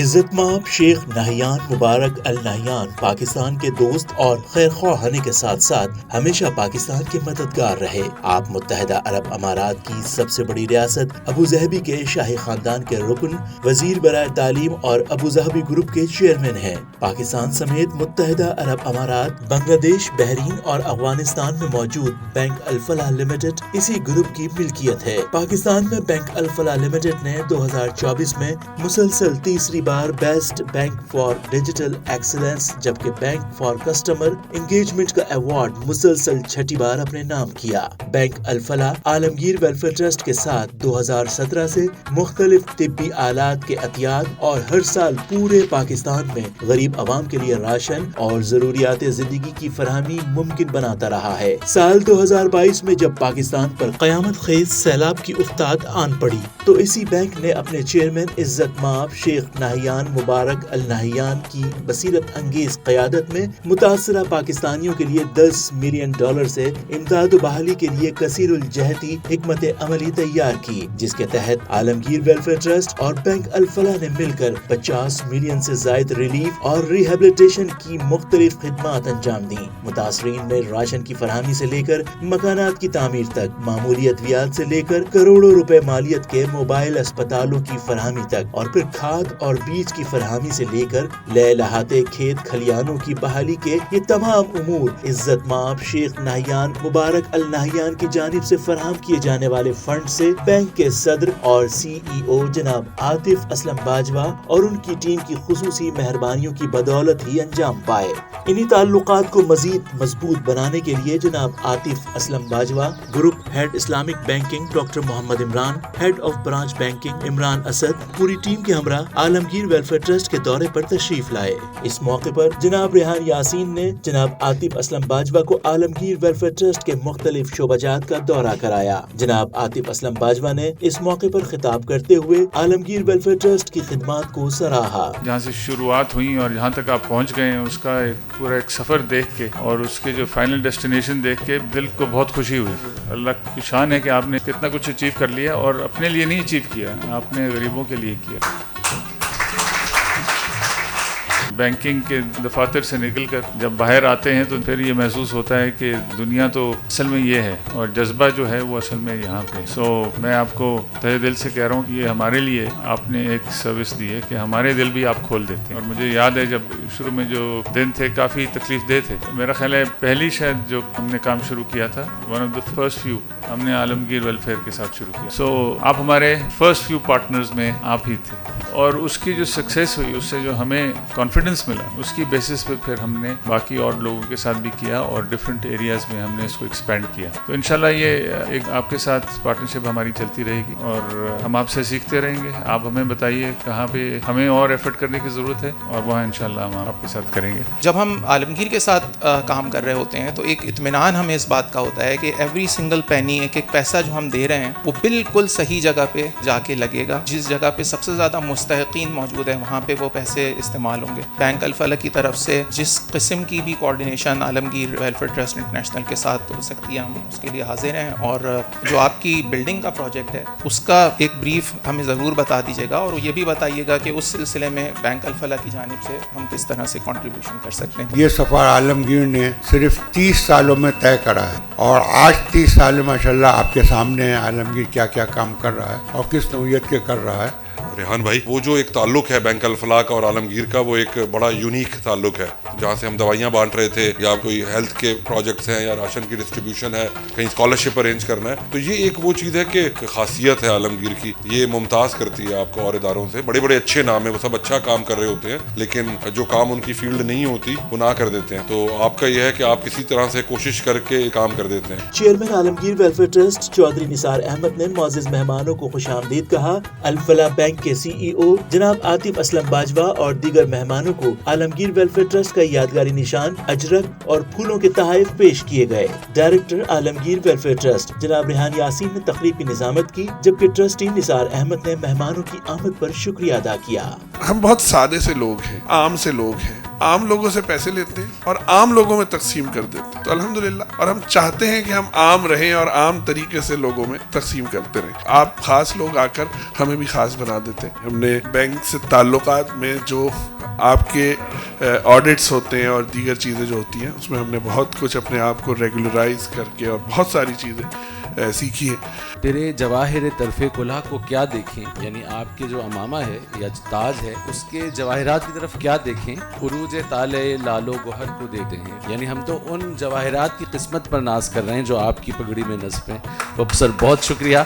عزت مآب شیخ نہیان مبارک النہیان پاکستان کے دوست اور خیر خواہ ہونے کے ساتھ ساتھ ہمیشہ پاکستان کے مددگار رہے۔ آپ متحدہ عرب امارات کی سب سے بڑی ریاست ابوظہبی کے شاہی خاندان کے رکن، وزیر برائے تعلیم اور ابوظہبی گروپ کے چیئرمین ہیں۔ پاکستان سمیت متحدہ عرب امارات، بنگلہ دیش، بحرین اور افغانستان میں موجود بینک الفلاح لمیٹڈ اسی گروپ کی ملکیت ہے۔ پاکستان میں بینک الفلاح لمیٹڈ نے 2024 میں مسلسل تیسری بار best bank for digital excellence جبکہ بینک فار کسٹمر انگیجمنٹ کا ایوارڈ مسلسل چھٹی بار اپنے نام کیا۔ بینک الفلاح عالمگیر ویلفیئر ٹرسٹ کے ساتھ 2017 سے مختلف طبی آلات کے عطیات اور ہر سال پورے پاکستان میں غریب عوام کے لیے راشن اور ضروریات زندگی کی فراہمی ممکن بناتا رہا ہے۔ سال 2022 میں جب پاکستان پر قیامت خیز سیلاب کی افتاد آن پڑی تو اسی بینک نے اپنے چیئرمین عزت مآب شیخ نہیان مبارک النہیان کی بصیرت انگیز قیادت میں متاثرہ پاکستانیوں کے لیے $10 ملین سے امداد و بحالی کے لیے کثیر الجہتی حکمت عملی تیار کی، جس کے تحت عالمگیر ویلفیئر ٹرسٹ اور بینک الفلاح نے مل کر 50 ملین سے زائد ریلیف اور ریہیبلیٹیشن کی مختلف خدمات انجام دیں۔ متاثرین میں راشن کی فراہمی سے لے کر مکانات کی تعمیر تک، معمولی ادویات سے لے کر کروڑوں روپے مالیت کے موبائل اسپتالوں کی فراہمی تک، اور پھر کھاد اور بیج کی فراہمی سے لے کر لے لہاتے کھیت کھلیانوں کی بحالی کے یہ تمام امور عزت مآب شیخ نہیان مبارک النہیان کی جانب سے فراہم کیے جانے والے فنڈ سے بینک کے صدر اور CEO جناب عاطف اسلم باجوہ اور ان کی ٹیم کی خصوصی مہربانیوں کی بدولت ہی انجام پائے۔ انہی تعلقات کو مزید مضبوط بنانے کے لیے جناب Atif Aslam Bajwa, group head Islamic banking doctor Muhammad Imran, head of branch banking Imran Asad, پوری ٹیم کے ہمراہ عالمگیر ویلفیئر ٹرسٹ کے دورے پر تشریف لائے۔ اس موقع پر جناب ریحان یاسین نے جناب عاطف اسلم باجوہ کو عالمگیر ویلفیئر ٹرسٹ کے مختلف شعبہ جات کا دورہ کرایا۔ جناب عاطف اسلم باجوہ نے اس موقع پر خطاب کرتے ہوئے عالمگیر ویلفیئر ٹرسٹ کی خدمات کو سراہا۔ جہاں سے شروعات ہوئی اور جہاں تک آپ پہنچ گئے ہیں، اس کا پورا ایک سفر دیکھ کے اور اس کے جو فائنل ڈیسٹینیشن دیکھ کے دل کو بہت خوشی ہوئی۔ اللہ کی شان ہے کہ آپ نے کتنا کچھ اچیو کر لیا، اور اپنے لیے نہیں اچیو کیا، آپ نے غریبوں کے لیے کیا۔ بینکنگ کے دفاتر سے نکل کر جب باہر آتے ہیں تو پھر یہ محسوس ہوتا ہے کہ دنیا تو اصل میں یہ ہے، اور جذبہ جو ہے وہ اصل میں یہاں پہ۔ میں آپ کو تہہ دل سے کہہ رہا ہوں کہ یہ ہمارے لیے آپ نے ایک سروس دی ہے کہ ہمارے دل بھی آپ کھول دیتے ہیں۔ اور مجھے یاد ہے جب شروع میں جو دن تھے کافی تکلیف دہ تھے، میرا خیال ہے پہلی شاید جو ہم نے کام شروع کیا تھا، one of the first few, ہم نے عالمگیر ویلفیئر کے ساتھ شروع کیا۔ آپ ہمارے فرسٹ فیو پارٹنرز میں آپ ہی تھے، اور اس کی جو سکسیس ہوئی، اس سے جو ہمیں کانفیڈنس ملا، اس کی بیسس پہ پھر ہم نے باقی اور لوگوں کے ساتھ بھی کیا، اور ڈفرینٹ ایریاز میں ہم نے اس کو ایکسپینڈ کیا۔ تو انشاءاللہ یہ ایک آپ کے ساتھ پارٹنرشپ ہماری چلتی رہے گی، اور ہم آپ سے سیکھتے رہیں گے۔ آپ ہمیں بتائیے کہاں پہ ہمیں اور ایفرٹ کرنے کی ضرورت ہے، اور وہاں انشاءاللہ ہم آپ کے ساتھ کریں گے۔ جب ہم عالمگیر کے ساتھ کام کر رہے ہوتے ہیں تو ایک اطمینان ہمیں اس بات کا ہوتا ہے کہ ایوری سنگل پینی، ایک ایک پیسہ جو ہم دے رہے ہیں وہ بالکل صحیح جگہ پہ جا کے لگے گا۔ جس جگہ پہ سب سے زیادہ مستحقین موجود ہیں وہاں پہ وہ پیسے استعمال ہوں گے۔ بینک الفلاح کی طرف سے جس قسم کی بھی کوارڈینیشن عالمگیر ویلفیئر ٹرسٹ انٹرنیشنل کے ساتھ ہو سکتی ہے، ہم اس کے لیے حاضر ہیں۔ اور جو آپ کی بلڈنگ کا پروجیکٹ ہے اس کا ایک بریف ہمیں ضرور بتا دیجیے گا، اور یہ بھی بتائیے گا کہ اس سلسلے میں بینک الفلاح کی جانب سے ہم کس طرح سے کنٹریبیوشن کر سکتے ہیں۔ یہ سفر عالمگیر نے صرف 30 سالوں میں طے کرا ہے، اور آج 30 سال میں ماشاءاللہ آپ کے سامنے عالمگیر کیا کیا کام کر رہا ہے اور کس نوعیت کے کر رہا ہے۔ ریحان بھائی، وہ جو ایک تعلق ہے بینک الفلاح کا اور عالمگیر کا، وہ ایک بڑا یونیک تعلق ہے، جہاں سے ہم دوائیاں بانٹ رہے تھے، یا کوئی ہیلتھ کے پروجیکٹس ہیں، یا راشن کی ڈسٹریبیوشن ہے، کہیں اسکالرشپ ارینج کرنا ہے، تو یہ ایک وہ چیز ہے کہ خاصیت ہے عالمگیر کی، یہ ممتاز کرتی ہے آپ کو اور اداروں سے۔ بڑے بڑے اچھے نام ہیں، وہ سب اچھا کام کر رہے ہوتے ہیں، لیکن جو کام ان کی فیلڈ نہیں ہوتی وہ نہ کر دیتے ہیں۔ تو آپ کا یہ ہے کہ آپ کسی طرح سے کوشش کر کے کام کر دیتے ہیں۔ چیئرمین عالمگیر ویلفیئر ٹرسٹ چودھری نثار احمد نے معزز مہمانوں کو خوش آمدید کہا۔ الفلاح بینک کے CEO جناب عاطف اسلم باجوہ اور دیگر مہمانوں کو عالمگیر ویلفیئر ٹرسٹ کا یادگاری نشان، اجرک اور پھولوں کے تحائف پیش کیے گئے۔ ڈائریکٹر عالمگیر ویلفیئر ٹرسٹ جناب ریحان یاسین نے تقریب کی نظامت کی، جبکہ ٹرسٹی نثار احمد نے مہمانوں کی آمد پر شکریہ ادا کیا۔ ہم بہت سادے سے لوگ ہیں، عام سے لوگ ہیں، عام لوگوں سے پیسے لیتے ہیں اور عام لوگوں میں تقسیم کر دیتے ہیں. تو الحمدللہ، اور ہم چاہتے ہیں کہ ہم عام رہیں اور عام طریقے سے لوگوں میں تقسیم کرتے رہیں. آپ خاص لوگ آ کر ہمیں بھی خاص بنا دیتے ہیں. ہم نے بینک سے تعلقات میں جو آپ کے آڈٹس ہوتے ہیں اور دیگر چیزیں جو ہوتی ہیں، اس میں ہم نے بہت کچھ اپنے آپ کو ریگولرائز کر کے اور بہت ساری چیزیں سیکھی ہے. تیرے جواہر طرف کلہ کو کیا دیکھیں، یعنی آپ کے جو امامہ ہے یا تاج ہے اس کے جواہرات کی طرف کیا دیکھیں، عروج طالع لال و گوہر کو دیتے ہیں. یعنی ہم تو ان جواہرات کی قسمت پر ناز کر رہے ہیں جو آپ کی پگڑی میں نصب ہیں. تو سر بہت شکریہ.